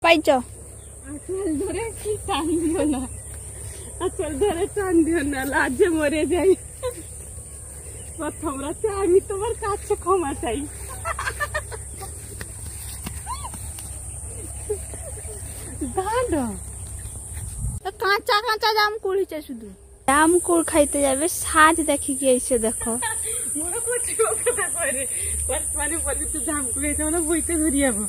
পাইছ আসল ধরে কি টান দিও না, আসল ধরে টান দিও না, লাজে মরে যাই। প্রথম রাতে আমি তোমার কাছে ক্ষমা চাই। কাঁচা কাঁচা জামকুড় হয়েছে, শুধু জামকুড় খাইতে যাবে, সাজ দেখি কি এসে দেখো। মনে করছি ও কথা করে মানে বলি তো জামকুড় হয়েছে, মানে বইতে ধরে যাবো।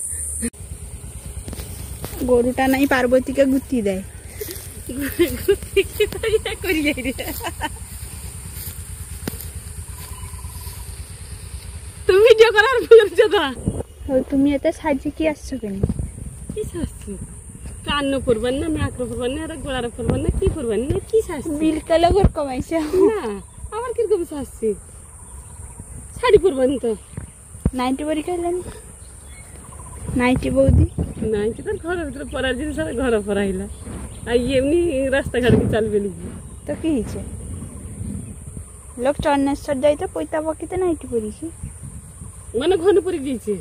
গরুটা নাই পার্বতীকে গুতি দেয়। তুমি ভিডিও করার বলছো তো, তুমি এতে সাজে কি আসছো কেন? কি শাস্তি? কান্ন করবেন না, নাকরো করবেন না, গোড়ারো করবেন না, কি করবেন না, কি শাস্তি? বিলকালে ঘর কমাইছে না, আমার কিরকম শাস্তি? শাড়ি পরবেন তো। নাইটি পরি খাইলেন? নাইটি বৌদি নাইটি তো ঘরের ভিতরে পরার জিনিস, আর ঘরে পরাইলা, আর এমনি রাস্তাঘাটে কি চালবে নাকি? তো কি হয়েছে? লোক চন্নেশ্বর যাইতে পৈতা পাখিতে নাইটি পরিছি, মানে ঘন পরে গিয়েছে।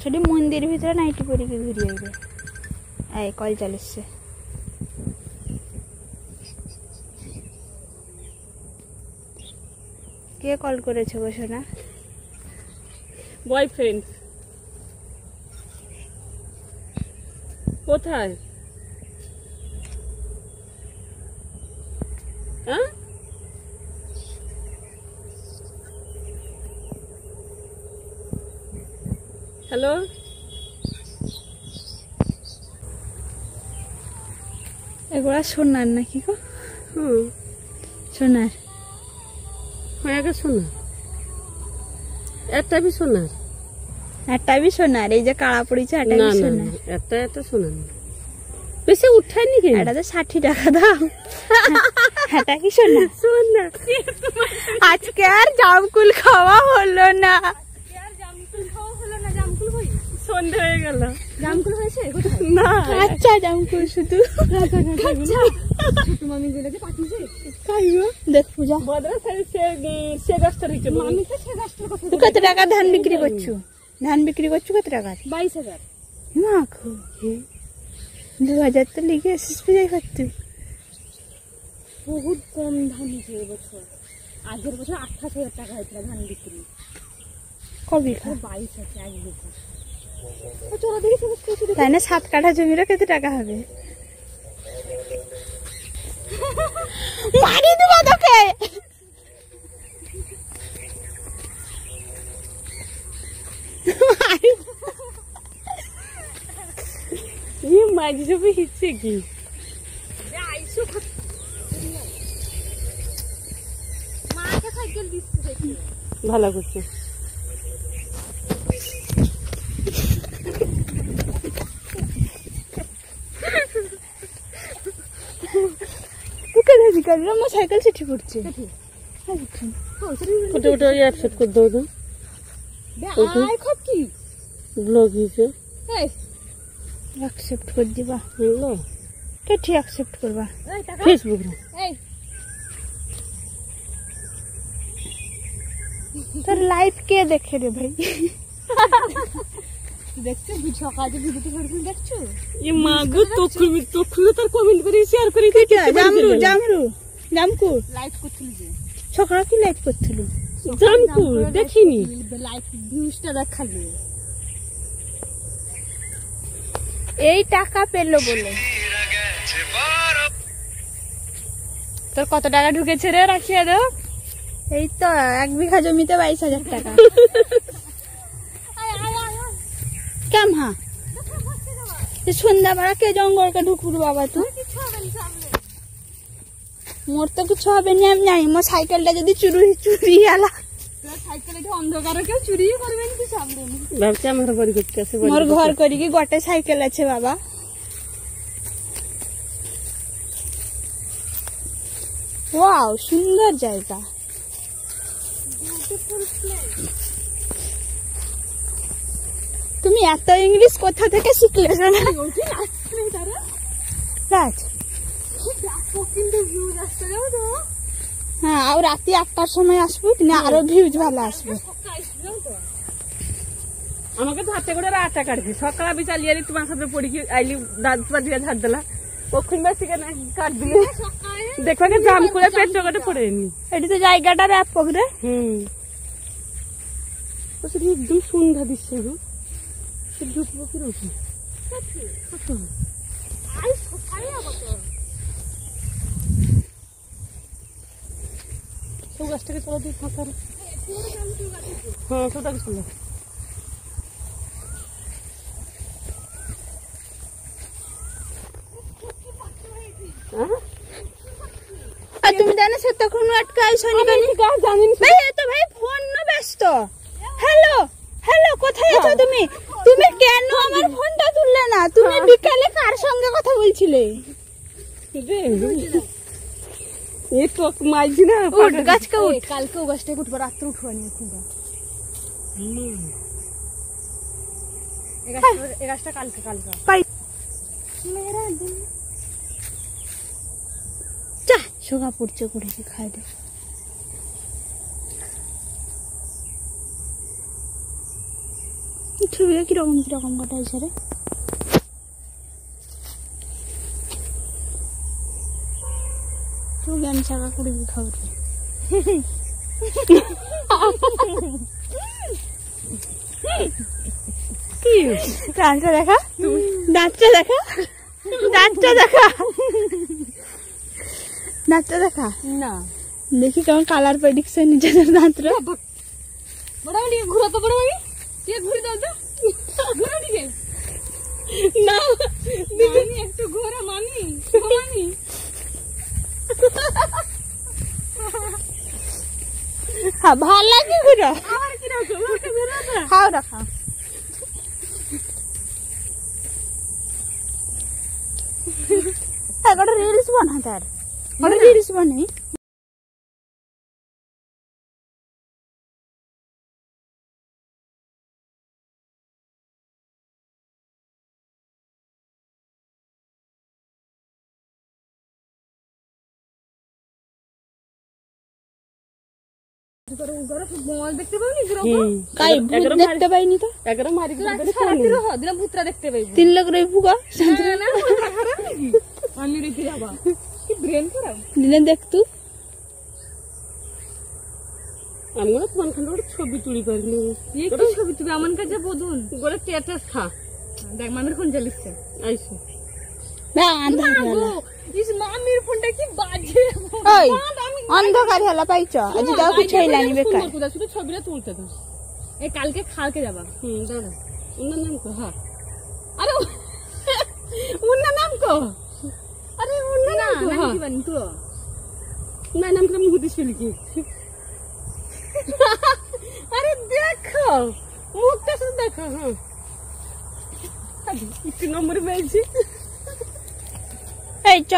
সেটি মন্দির ভিতরে নাইটি পরি কি ঘুরিয়ে আইবে। এই কল চালিচ্ছে। কে কল করেছে গো সোনা? বয়ফ্রেন্ড। কোথায়? হ্যাঁ, হ্যালো, এগুলা সোনার নাকি গো? হুম, সোনার হয়ে গেছে সোনার, একটা বি সোনার। একটা বি সোনার, এই যে কাড়া পড়েছে এটা না বি না, সোনার। একটা এত সোনার না, বেশি উঠায়নি কেন? এটা তো 60 টাকা দাম। এটা কি সোনা? সোনা আজকে আর জামকুল খাওয়া হলো না। সন্ধ্যা হয়ে গেল। জামকুল হয়েছে না, আচ্ছা জামকুল শুধু মামি গুলোকে পাঠিয়েছে। দেখ পূজা বদরা সে গাছটা রেখে মামি তো সে গাছটার কথা। তুই কত টাকা ধান বিক্রি করছো? ধান বিক্রি করছো কত টাকা? 22,000। মাখো 2000 তো লিখে এসএসপি যাই পারতো। বহুত কম ধান হয়েছে এবছর। আগের বছর 28,000 টাকা হয়েছিল ধান বিক্রি। কবি খা 22 আছে এক বিঘা। চলো দেখি তাই না? 7 কাঠা জমিরও কত টাকা হবে? মারি দিব তোকে। ये माझी जो भी हिस्से की ভালো করছে। আমার সাইকেল চিঠি পড়ছে। ওটা ওটা অ্যাপসেট করে দাও তো। কি ব্লগ হিসেবে অ্যাকসেপ্ট করে দিবা? হলো কেটি অ্যাকসেপ্ট করবা? ফেসবুক রে। তোর লাইভ কে দেখে রে ভাই? দেখছো সকালে ভিডিওতে দেখছো? এ মা গো, তখন তার কমেন্ট করে শেয়ার করে দিতে। জামকু লাইভ করছিল যে সকালে কি লাইভ করছিল? জামকু দেখিনি, লাইভ ভিউজটা দেখালি। এই টাকা পেলো বলে। তোর কত টাকা ঢুকেছে রে? রাখিয়া দাও। এই তো 1 বিঘা জমিতে 22,000 টাকা। কেম হা সন্ধ্যাবেলা কে জঙ্গলকে ঢুকুর বাবা? তুই মোর তো কিছু হবে না, আমি জানি। মোর সাইকেলটা যদি চুরি আলা, অন্ধকারে কেউ চুরি করবেন কি সামনে ভাবছি। আমার বাড়ি করতে আছে, মোর ঘর করি কি গোটে সাইকেল আছে বাবা। ওয়াও, সুন্দর জায়গা। তুমি এত ইংলিশ কোথা থেকে শিখলে? হ্যাঁ, আর রাতে 1টার সময় আসবো, আরো ভিউজ ভালো আসবে। আমাকে তো হাতে করে আটা কাটছি সকাল আমি চালিয়ে আলি তোমার সাথে পড়ি কি আইলি দাঁত দিয়ে ঝাড় দিলা কখন বাসি কেন কাট দিয়ে দেখো যে জাম করে পেট জগাটে পড়ে নি এটি তো জায়গাটা ব্যাপক রে। সেটা একদম সন্ধ্যা দিচ্ছে গো সে ঢুকবো কিরকম সব গাছটাকে চলো দিয়ে ফাঁকা হ্যাঁ ওটাকে চলো আর তুমি জানো সে তখন আটকাই শনিবানি জানি ভাই এ তো ভাই ফোন না ব্যস্ত। হ্যালো হ্যালো কোথায় আছো তুমি? তুমি কেন আমার ফোনটা তুললে না? তুমি বিকালে কার সঙ্গে কথা বলছিলে? এই তো মাইছি না উঠ গাছকে উঠ। কালকে ও গাছটাকে উঠবো রাত্রে উঠবো নি এই গাছটা কালকে পাই চা শোকা পড়ছে করে খাই দে। ছবিটা কিরকম কাটাইছে রে? ছবি আমি চাকা করে খাবো কি দাঁতটা দেখা দাঁতটা দেখা দাঁতটা দেখা দাঁতটা দেখা না দেখি কেমন কালার প্রেডিকশন নিজেদের দাঁতটা বড় দিকে ঘুরো তো বড় ভাই কে ঘুরে দাও তো ঘুরো দিকে না দিদি একটু ঘোরা মানি হ্যাঁ ভাল লাগে ঘুরো আর কি রাখো ওকে ঘুরা না খাও রাখা একটা রিলস বানা তার একটা রিলস বানাই মোবাইল দেখতে পাওনি কাই ভূত দেখতে পাইনি তো এগারো মারি দিলাম ভূতরা দেখতে পাইবো 3 লাখ রই ফুগা আমি রেখে যাবা কি ব্রেন খারাপ দিনে দেখ তুই আমি না তোমার খান ছবি তুলি পারিনি এই কি ছবি তুমি আমার কাছে বদুন গোলে স্ট্যাটাস খা দেখ মামির ফোন চালিছে আইছো না আন্ধার হলা ইস মামির ফোনটা কি বাজে ওই অন্ধকার হলা পাইছো আজ যাও কিছু হইলানি বেকার শুধু ছবিটা তুলতে দাও এই কালকে খালকে যাবা দাঁড়া ওনার নাম কো হ্যাঁ আরে ওনার নাম কো আরে ওনার নাম কো হ্যাঁ বানি তো না নাম কি মুখ দিছ কি আরে দেখো মুখটা শুধু দেখো হ্যাঁ কি নম্বর পেয়েছি এই চ